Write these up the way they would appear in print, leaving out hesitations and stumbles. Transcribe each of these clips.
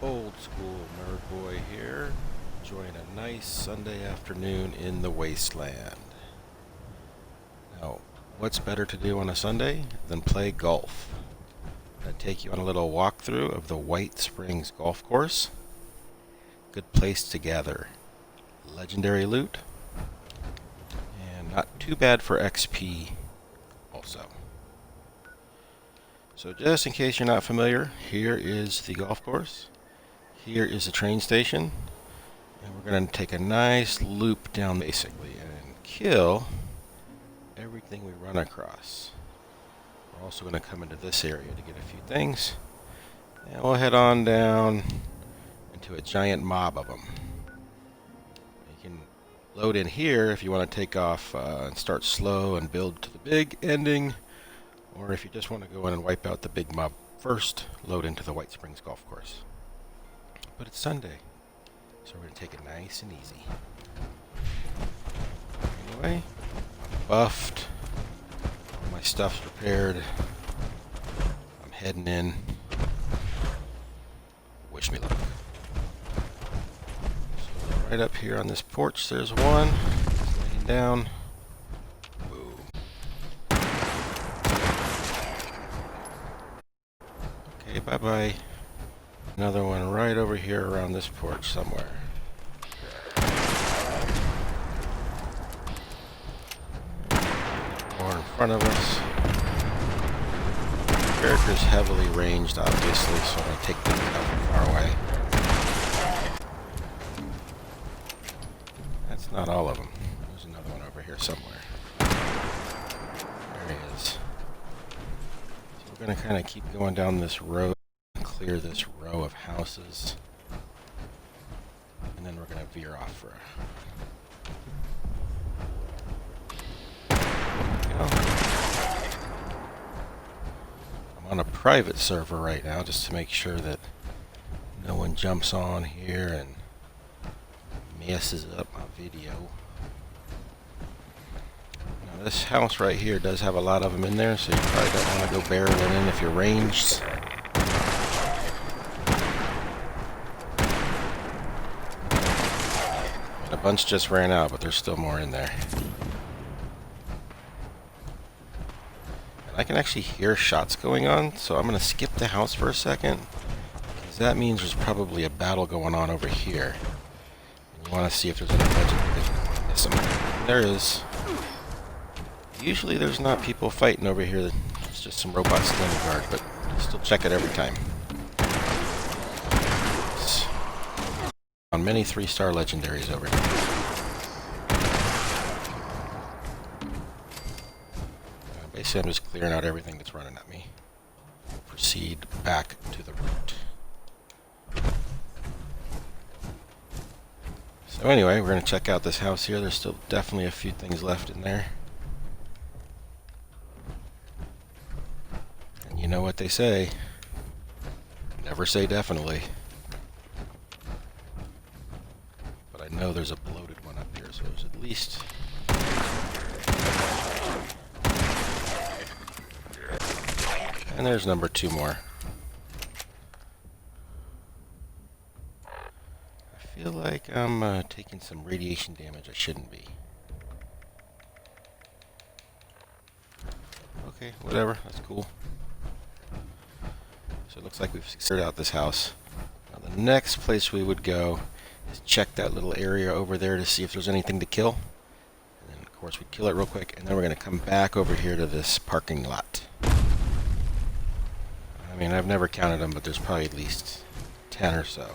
Old school nerd boy here, enjoying a nice Sunday afternoon in the wasteland. Now, what's better to do on a Sunday than play golf? I'm going to take you on a little walkthrough of the Whitesprings Golf Course. Good place to gather legendary loot, and not too bad for XP also. So just in case you're not familiar, here is the golf course. Here is the train station, and we're going to take a nice loop down basically and kill everything we run across. We're also going to come into this area to get a few things, and we'll head on down into a giant mob of them. You can load in here if you want to take off and start slow and build to the big ending, or if you just want to go in and wipe out the big mob first, load into the Whitesprings Golf Course. But it's Sunday, so we're going to take it nice and easy. Anyway, I'm buffed. All my stuff's prepared. I'm heading in. Wish me luck. So right up here on this porch, there's one. He's laying down. Boom. Okay, bye-bye. Another one right over here around this porch somewhere. More in front of us. The character's heavily ranged, obviously, so I'm going to take things out from far away. That's not all of them. There's another one over here somewhere. There he is. So we're going to kind of keep going down this road. Clear this row of houses, and then we're going to veer off for I'm on a private server right now just to make sure that no one jumps on here and messes up my video. Now this house right here does have a lot of them in there, so you probably don't want to go barreling in if you're ranged. A bunch just ran out, but there's still more in there. And I can actually hear shots going on, so I'm going to skip the house for a second, because that means there's probably a battle going on over here. And you want to see if there's any legend because miss them. There is. Usually there's not people fighting over here. It's just some robots standing guard, but still check it every time. On many 3-star legendaries over here. Basically, I'm just clearing out everything that's running at me. Proceed back to the route. So anyway, we're going to check out this house here. There's still definitely a few things left in there. And you know what they say. Never say definitely. I know there's a bloated one up here, so there's at least... And there's number 2 more. I feel like I'm taking some radiation damage I shouldn't be. Okay, whatever, that's cool. So it looks like we've secured out this house. Now the next place we would go is check that little area over there to see if there's anything to kill. And then of course we kill it real quick, and then we're going to come back over here to this parking lot. I mean, I've never counted them, but there's probably at least 10 or so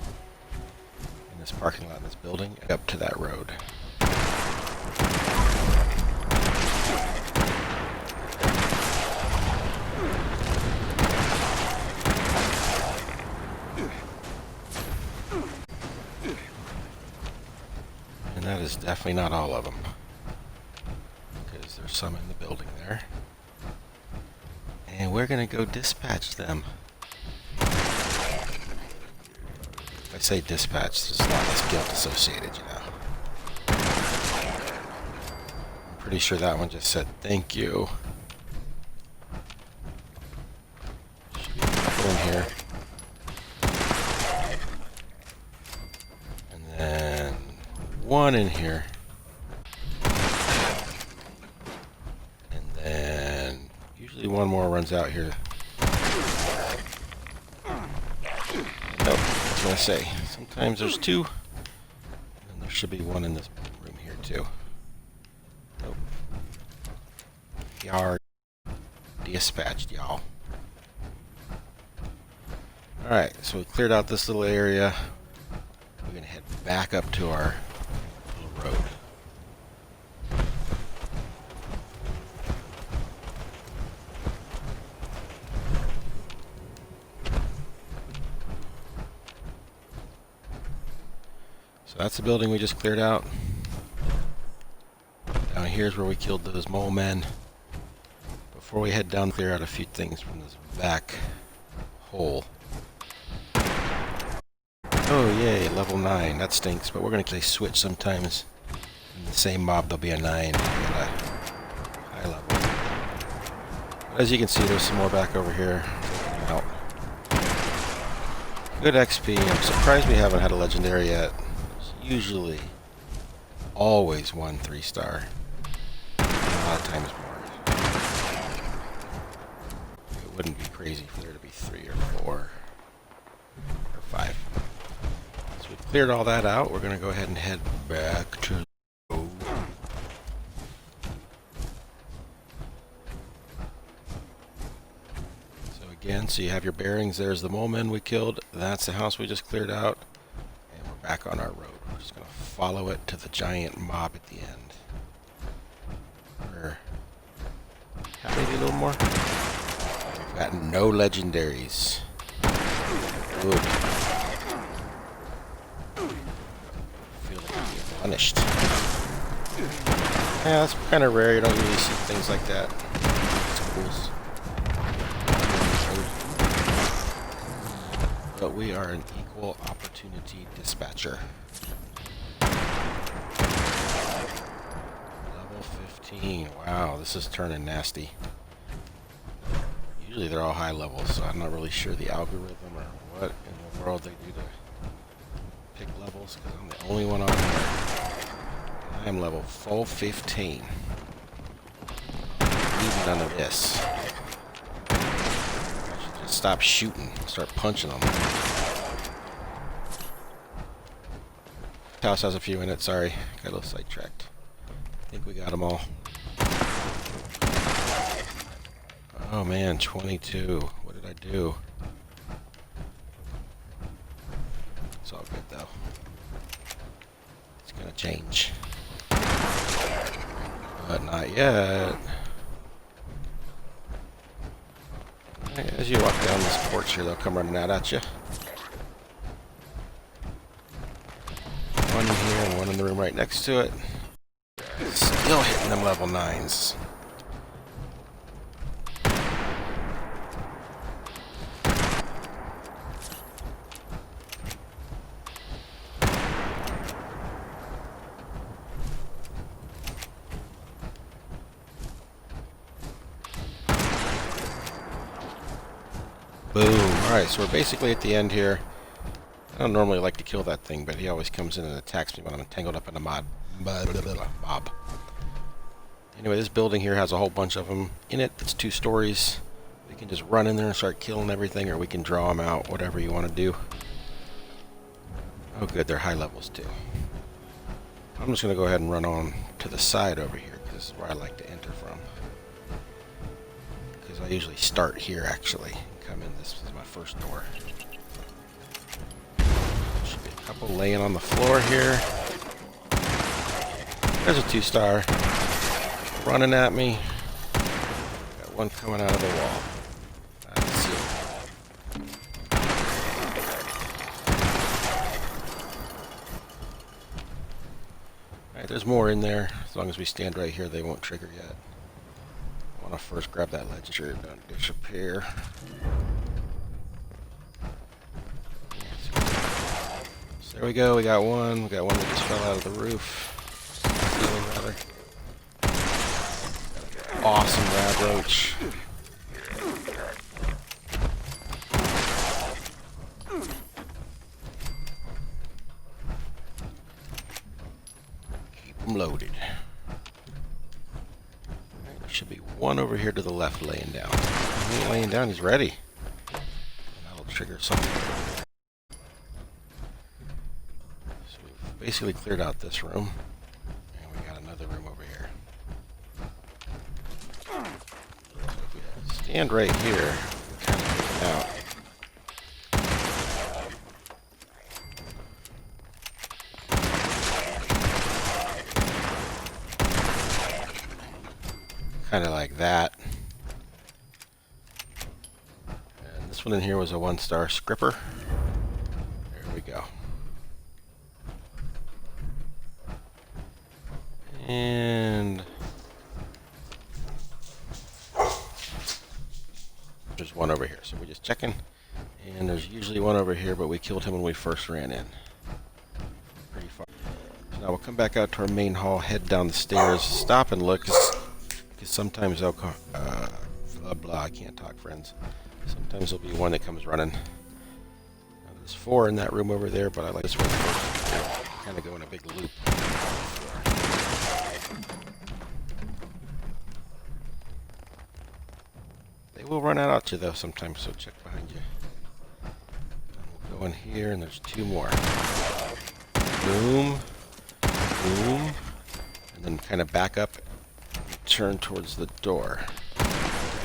in this parking lot in this building up to that road. And that is definitely not all of them, because there's some in the building there. And we're going to go dispatch them. If I say dispatch, there's a lot less guilt associated, you know. I'm pretty sure that one just said thank you. Should be in here. one in here. And then usually one more runs out here. Nope, I was gonna say, sometimes there's two. And there should be one in this room here too. Nope. Y'all are dispatched, y'all. Alright, so we cleared out this little area. We're gonna head back up to our little road. So that's the building we just cleared out. Down here's where we killed those mole men. Before we head down, clear out a few things from this back hole. Oh yay, level 9. That stinks, but we're going to switch sometimes. In the same mob, there'll be a 9 at a high level. But as you can see, there's some more back over here. Out. Good XP. I'm surprised we haven't had a legendary yet. It's usually always 1 3-star. A lot of times more. It wouldn't be crazy for there to be 3 or 4 or 5. So we've cleared all that out. We're going to go ahead and head back to the road. So again, so you have your bearings. There's the mole men we killed. That's the house we just cleared out. And we're back on our road. We're just going to follow it to the giant mob at the end. Maybe a little more. We've got no legendaries. Good. Feel like I'm being punished. Yeah, that's kind of rare. You don't usually see things like that. Schools. But we are an equal opportunity dispatcher. Level 15. Wow, this is turning nasty. Usually they're all high levels, so I'm not really sure the algorithm or what in the world they do to pick levels, because I'm the only one on here. I am level full 15. Need none of this. I should just stop shooting and start punching them. House has a few in it, sorry. Got a little sidetracked. I think we got them all. Oh man, 22. What did I do? It's all good though. It's gonna change. But not yet. As you walk down this porch here, they'll come running out at you. One here and one in the room right next to it. Still hitting them level 9s. Boom. Alright, so we're basically at the end here. I don't normally like to kill that thing, but he always comes in and attacks me when I'm tangled up in a mob. Anyway, this building here has a whole bunch of them in it. It's 2 stories. We can just run in there and start killing everything, or we can draw them out, whatever you want to do. Oh good, they're high levels too. I'm just going to go ahead and run on to the side over here, because this is where I like to enter from. Because I usually start here actually. Come in, this is my first door. Should be a couple laying on the floor here. There's a 2-star. Running at me. Got one coming out of the wall. That's it. Alright, there's more in there. As long as we stand right here, they won't trigger yet. I want to first grab that ledger. Don't disappear. So there we go. We got one. We got one that just fell out of the roof. Ceiling, rather. Awesome rad roach. them loaded. Right, there should be one over here to the left laying down. He ain't laying down, he's ready. That'll trigger something. So we've basically cleared out this room. And we got another room over here. So if we stand right here, we kind of get out. Kind of like that. And this one in here was a 1-star scripper. There we go. And there's one over here. So we're just checking. And there's usually one over here, but we killed him when we first ran in. Pretty far. So now we'll come back out to our main hall, head down the stairs, stop and look. Because sometimes they'll come, blah blah, I can't talk, friends. Sometimes there'll be one that comes running. Now, there's 4 in that room over there, but I like this one first. Kind of go in a big loop. They will run out at you though sometimes, so check behind you. We'll go in here, and there's 2 more. Boom, boom, and then kind of back up. Turn towards the door.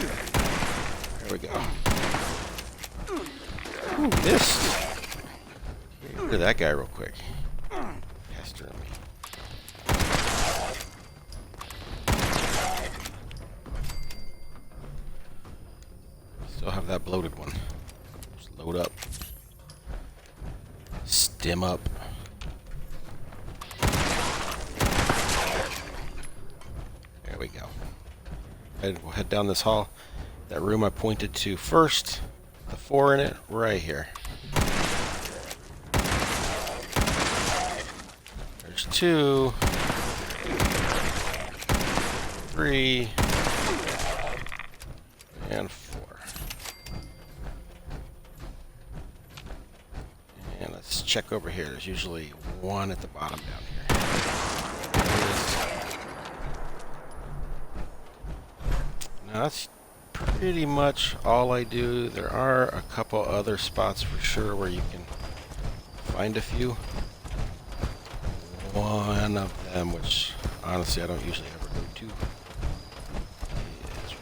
There we go. Ooh, missed. Get rid of that guy real quick. Pestering me. Still have that bloated one. Just load up. Stim up. There we go. We'll head down this hall. That room I pointed to first, the 4 in it, right here. There's 2, 3, and 4. And let's check over here. There's usually 1 at the bottom down here. Now that's pretty much all I do. There are a couple other spots for sure where you can find a few. One of them, which honestly I don't usually ever go to, is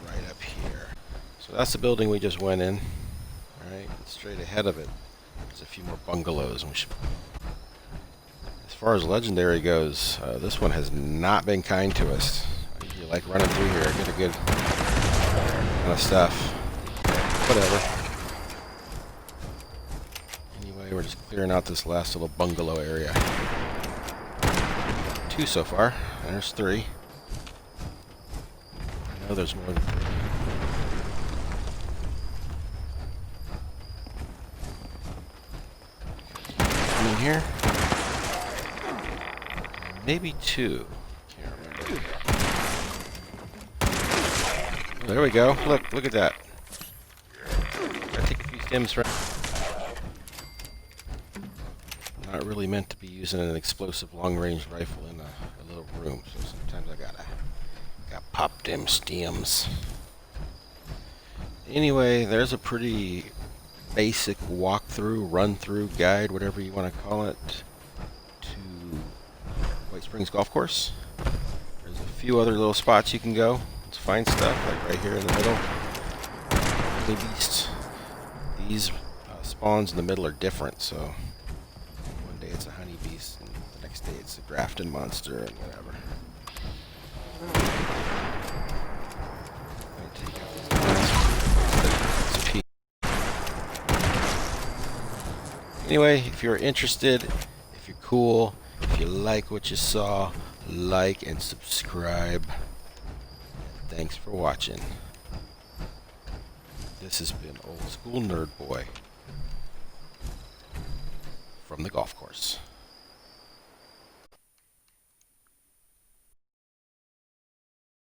right up here. So that's the building we just went in. Right, and straight ahead of it, there's a few more bungalows. And we should. As far as legendary goes, this one has not been kind to us. I usually like running through here, get a good kind of stuff. Whatever. Anyway, we're just clearing out this last little bungalow area. 2 so far, and there's 3. I know there's more than 3. Come in here. Maybe 2. Can't remember. There we go. Look at that. Gotta take a few stems from. Not really meant to be using an explosive long-range rifle in a little room, so sometimes I gotta pop them stems. Anyway, there's a pretty basic walkthrough, run-through guide, whatever you want to call it, to Whitesprings Golf Course. There's a few other little spots you can go. It's fine stuff, like right here in the middle. The beasts. These spawns in the middle are different, so one day it's a honey beast, and the next day it's a grafton monster, and whatever. Anyway, if you're interested, if you're cool, if you like what you saw, like and subscribe. Thanks for watching. This has been Old School Nerd Boy from the golf course.